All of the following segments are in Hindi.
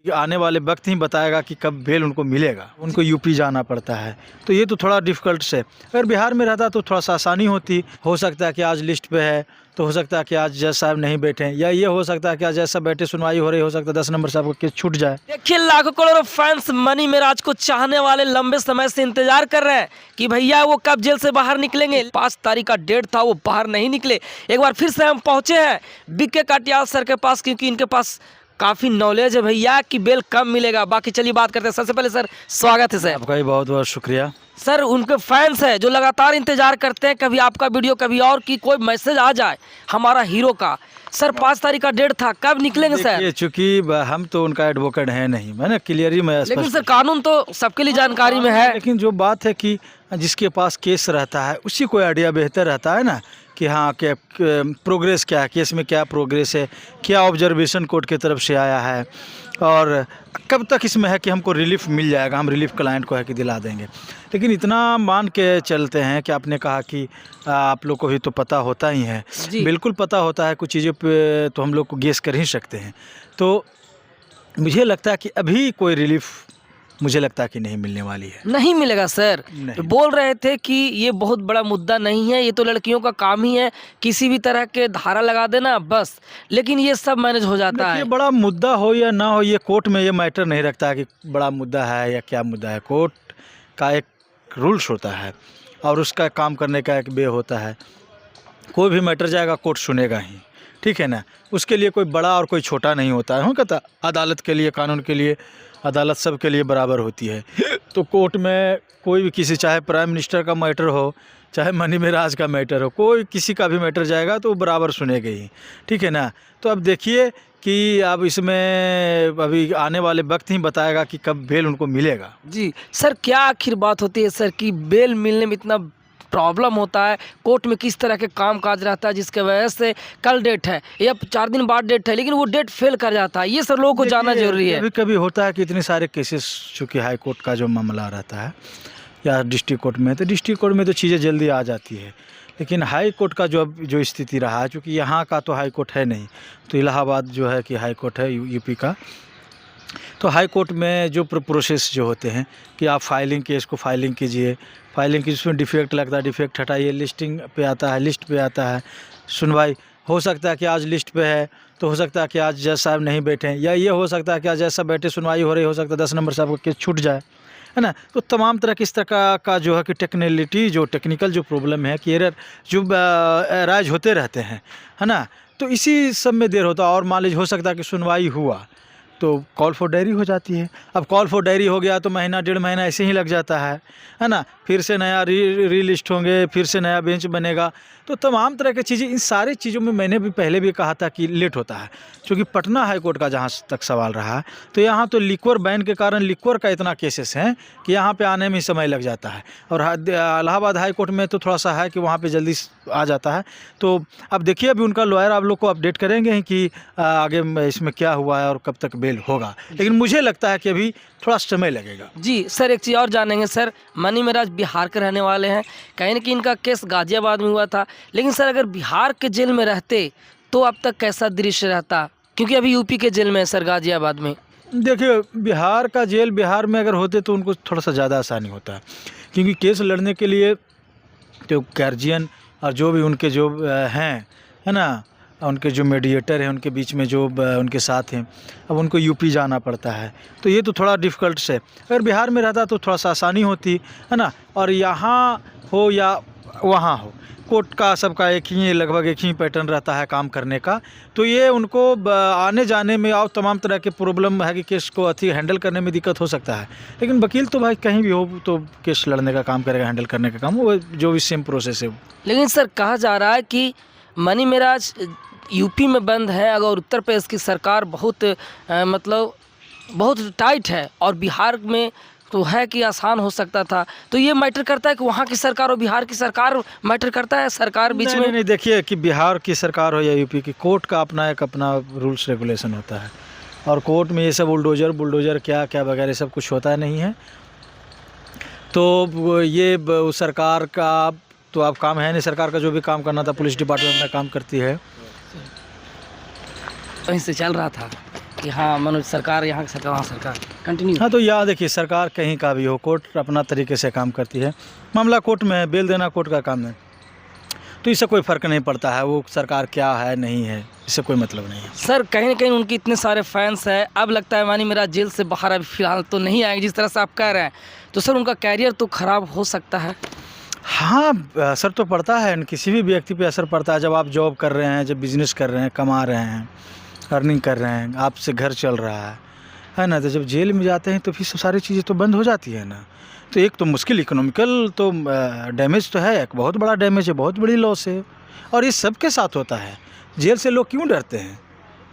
आने वाले वक्त ही बताएगा कि कब बेल उनको मिलेगा। उनको यूपी जाना पड़ता है, तो ये तो थोड़ा डिफ़िकल्ट से। अगर बिहार में रहता तो थोड़ा सा आसानी होती। हो सकता है कि आज लिस्ट पे है, तो हो सकता है कि आज जज साहब नहीं बैठे, या ये हो सकता है कि आज जज साहब बैठे, सुनवाई हो रही, हो सकता है 10 नंबर साहब का केस छूट जाए। देखिए, लाखों करोड़ों फैंस मनी मेराज को चाहने वाले लंबे समय से इंतजार कर रहे हैं कि भैया वो कब जेल से बाहर निकलेंगे। 5 तारीख का डेट था, वो बाहर नहीं निकले। एक बार फिर से हम पहुंचे हैं बीके काटियाल सर के पास, क्योंकि इनके पास काफ़ी नॉलेज है भैया कि बेल कब मिलेगा। बाकी चलिए बात करते हैं। सबसे पहले सर स्वागत है सर आपका भी बहुत बहुत शुक्रिया। सर, उनके फैंस हैं जो लगातार इंतजार करते हैं कभी आपका वीडियो कभी और की कोई मैसेज आ जाए हमारा हीरो का। सर 5 तारीख का डेट था, कब निकलेंगे सर? चूँकि हम तो उनका एडवोकेट है नहीं, मैंने क्लियर ही मैं लेकिन सर कानून तो सबके लिए जानकारी में है। लेकिन जो बात है कि जिसके पास केस रहता है उसी को आइडिया बेहतर रहता है ना, कि हाँ क्या प्रोग्रेस क्या है, केस में क्या प्रोग्रेस है, क्या ऑब्जर्वेशन कोर्ट की तरफ से आया है, और कब तक इसमें है कि हमको रिलीफ मिल जाएगा, हम रिलीफ क्लाइंट को है कि दिला देंगे। लेकिन इतना मान के चलते हैं कि आपने कहा कि आप लोग को भी तो पता होता ही है। बिल्कुल पता होता है, कुछ चीज़ों पे तो हम लोग को गेस कर ही सकते हैं। तो मुझे लगता है कि अभी कोई रिलीफ मुझे लगता है कि नहीं मिलने वाली है। नहीं मिलेगा सर? नहीं। तो बोल रहे थे कि ये बहुत बड़ा मुद्दा नहीं है, ये तो लड़कियों का काम ही है, किसी भी तरह के धारा लगा देना बस, लेकिन ये सब मैनेज हो जाता है। ये बड़ा मुद्दा हो या ना हो, ये कोर्ट में ये मैटर नहीं रखता है कि बड़ा मुद्दा है या क्या मुद्दा है। कोर्ट का एक रूल्स होता है और उसका काम करने का एक वे होता है। कोई भी मैटर जाएगा कोर्ट सुनेगा ही, ठीक है ना। उसके लिए कोई बड़ा और कोई छोटा नहीं होता है। कहता अदालत के लिए, कानून के लिए अदालत सब के लिए बराबर होती है। तो कोर्ट में कोई भी किसी, चाहे प्राइम मिनिस्टर का मैटर हो, चाहे मनी मेराज का मैटर हो, कोई किसी का भी मैटर जाएगा तो बराबर सुनेगा ही, ठीक है ना। तो अब देखिए कि अब इसमें अभी आने वाले वक्त ही बताएगा कि कब बेल उनको मिलेगा। जी सर, क्या आखिर बात होती है सर कि बेल मिलने में इतना प्रॉब्लम होता है, कोर्ट में किस तरह के काम काज रहता है जिसके वजह से कल डेट है या 4 दिन बाद डेट है, लेकिन वो डेट फेल कर जाता है। ये सर लोगों को जानना जरूरी है। कभी कभी होता है कि इतने सारे केसेस, चूँकि हाई कोर्ट का जो मामला रहता है या डिस्ट्रिक्ट कोर्ट में, तो डिस्ट्रिक्ट कोर्ट में तो चीज़ें जल्दी आ जाती है। लेकिन हाई कोर्ट का जो स्थिति रहा है, चूँकि यहाँ का तो हाई कोर्ट है नहीं, तो इलाहाबाद जो है कि हाई कोर्ट है यूपी का। तो हाई कोर्ट में जो प्रोसेस जो होते हैं कि आप फाइलिंग, केस को फाइलिंग कीजिए, फाइलिंग की उसमें डिफेक्ट लगता है, डिफेक्ट हटाइए, लिस्टिंग पे आता है, लिस्ट पे आता है, सुनवाई। हो सकता है कि आज लिस्ट पे है, तो हो सकता है कि आज जज साहब नहीं बैठे, या ये हो सकता है कि आज जज साहब बैठे, सुनवाई हो रही, हो सकता है 10 नंबर साहब का केस छूट जाए, है ना। तो तमाम तरह की इस तरह का जो है कि टेक्निकलिटी, जो टेक्निकल जो प्रॉब्लम है कि एरर जो राइज होते रहते हैं, है ना। तो इसी सब में देर होता है। और मान लीजिए हो सकता है कि सुनवाई हुआ तो कॉल फॉर डायरी हो जाती है। अब कॉल फॉर डायरी हो गया तो महीना 1.5 महीना ऐसे ही लग जाता है ना। फिर से नया री लिस्ट होंगे, फिर से नया बेंच बनेगा। तो तमाम तरह की चीज़ें, इन सारी चीज़ों में मैंने भी पहले भी कहा था कि लेट होता है। क्योंकि पटना हाई कोर्ट का जहाँ तक सवाल रहा है, तो यहाँ तो लिक्वर बैन के कारण लिक्वर का इतना केसेस हैं कि यहाँ पे आने में समय लग जाता है। और इलाहाबाद हाई कोर्ट में तो थोड़ा सा है कि वहाँ पे जल्दी आ जाता है। तो अब देखिए, अभी उनका लॉयर आप लोग को अपडेट करेंगे कि आगे इसमें क्या हुआ है और कब तक बेल होगा। लेकिन मुझे लगता है कि अभी थोड़ा समय लगेगा। जी सर, एक चीज़ और जानेंगे सर, मनी मेराज बिहार के रहने वाले हैं, कहीं ना कहीं इनका केस गाजियाबाद में हुआ था, लेकिन सर अगर बिहार के जेल में रहते तो अब तक कैसा दृश्य रहता, क्योंकि अभी यूपी के जेल में है सर, गाजियाबाद में। देखिए, बिहार का जेल बिहार में अगर होते तो उनको थोड़ा सा ज़्यादा आसानी होता है, क्योंकि केस लड़ने के लिए तो गार्जियन और जो भी उनके जो हैं, है ना, उनके जो मीडिएटर हैं, उनके बीच में जो उनके साथ हैं, अब उनको यूपी जाना पड़ता है। तो ये तो थोड़ा डिफ़िकल्ट से। अगर बिहार में रहता तो थोड़ा सा आसानी होती, है ना। और यहाँ हो या वहाँ हो, कोर्ट का सबका एक ही, लगभग एक ही पैटर्न रहता है काम करने का। तो ये उनको आने जाने में और तमाम तरह के प्रॉब्लम है कि केस को हैंडल करने में दिक्कत हो सकता है। लेकिन वकील तो भाई कहीं भी हो तो केस लड़ने का काम करेगा, हैंडल करने का काम, वो जो भी सेम प्रोसेस है। लेकिन सर कहा जा रहा है कि मनी मेराज यूपी में बंद है, अगर उत्तर प्रदेश की सरकार बहुत मतलब बहुत टाइट है और बिहार में तो है कि आसान हो सकता था, तो ये मैटर करता है कि वहाँ की सरकार और बिहार की सरकार मैटर करता है, सरकार बीच में? नहीं, देखिए कि बिहार की सरकार हो या यूपी की, कोर्ट का अपना रूल्स रेगुलेशन होता है। और कोर्ट में ये सब बुलडोजर क्या क्या वगैरह सब कुछ होता नहीं है। तो ये सरकार का तो अब काम है नहीं, सरकार का जो भी काम करना था पुलिस डिपार्टमेंट में काम करती है। वहीं से चल रहा था। कि हाँ मनोज सरकार, यहाँ की सरकार, वहाँ सरकार कंटिन्यू। हाँ, तो यहाँ देखिए, सरकार कहीं का भी हो, कोर्ट अपना तरीके से काम करती है। मामला कोर्ट में है, बेल देना कोर्ट का काम है, तो इससे कोई फ़र्क नहीं पड़ता है वो सरकार क्या है नहीं है, इससे कोई मतलब नहीं है। सर कहीं ना कहीं उनके इतने सारे फैंस हैं, अब लगता है मानी मेरा जेल से बाहर अभी फिलहाल तो नहीं आएंगे जिस तरह से आप कह रहे हैं, तो सर उनका कैरियर तो ख़राब हो सकता है। हाँ, असर तो पड़ता है, किसी भी व्यक्ति पे असर पड़ता है। जब आप जॉब कर रहे हैं, जब बिज़नेस कर रहे हैं, कमा रहे हैं, अर्निंग कर रहे हैं, आपसे घर चल रहा है ना, तो जब जेल में जाते हैं तो फिर सब सारी चीज़ें तो बंद हो जाती है ना। तो एक तो मुश्किल इकोनॉमिकल तो डैमेज तो है, एक बहुत बड़ा डैमेज है, बहुत बड़ी लॉस है, और ये सबके साथ होता है। जेल से लोग क्यों डरते हैं,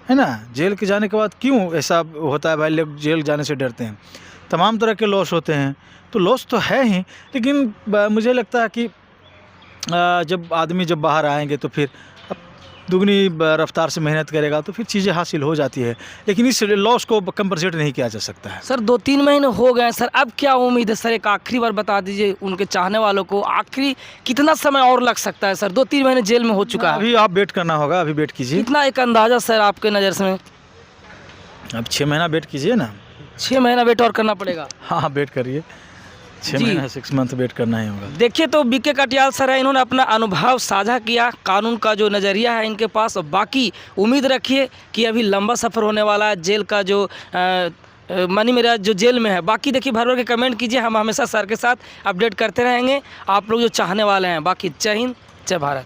है ना? जेल के जाने के बाद क्यों ऐसा होता है भाई, लोग जेल जाने से डरते हैं? तमाम तरह के लॉस होते हैं, तो लॉस तो है ही, लेकिन मुझे लगता है कि जब आदमी जब बाहर आएंगे तो फिर अब दुगनी रफ्तार से मेहनत करेगा तो फिर चीज़ें हासिल हो जाती है, लेकिन इस लॉस को कंपनसेट नहीं किया जा सकता है। सर 2-3 महीने हो गए हैं सर, अब क्या उम्मीद है सर? एक आखिरी बार बता दीजिए उनके चाहने वालों को, आखिरी कितना समय और लग सकता है सर? 2-3 महीने जेल में हो चुका है, अभी आप वेट करना होगा, अभी वेट कीजिए। कितना एक अंदाज़ा सर आपके नज़र से? अब 6 महीना वेट कीजिए ना। 6 महीना वेट और करना पड़ेगा। हाँ, वेट करिए, 6 जी। महीना 6 मंथ वेट करना ही होगा। देखिए तो बीके कटियाल सर है, इन्होंने अपना अनुभव साझा किया, कानून का जो नज़रिया है इनके पास, और बाकी उम्मीद रखिए कि अभी लंबा सफ़र होने वाला है जेल का, जो मनी मेरा जो जेल में है। बाकी देखिए भर भर के कमेंट कीजिए, हम हमेशा सर के साथ अपडेट करते रहेंगे, आप लोग जो चाहने वाले हैं। बाकी जय हिंद, जय भारत।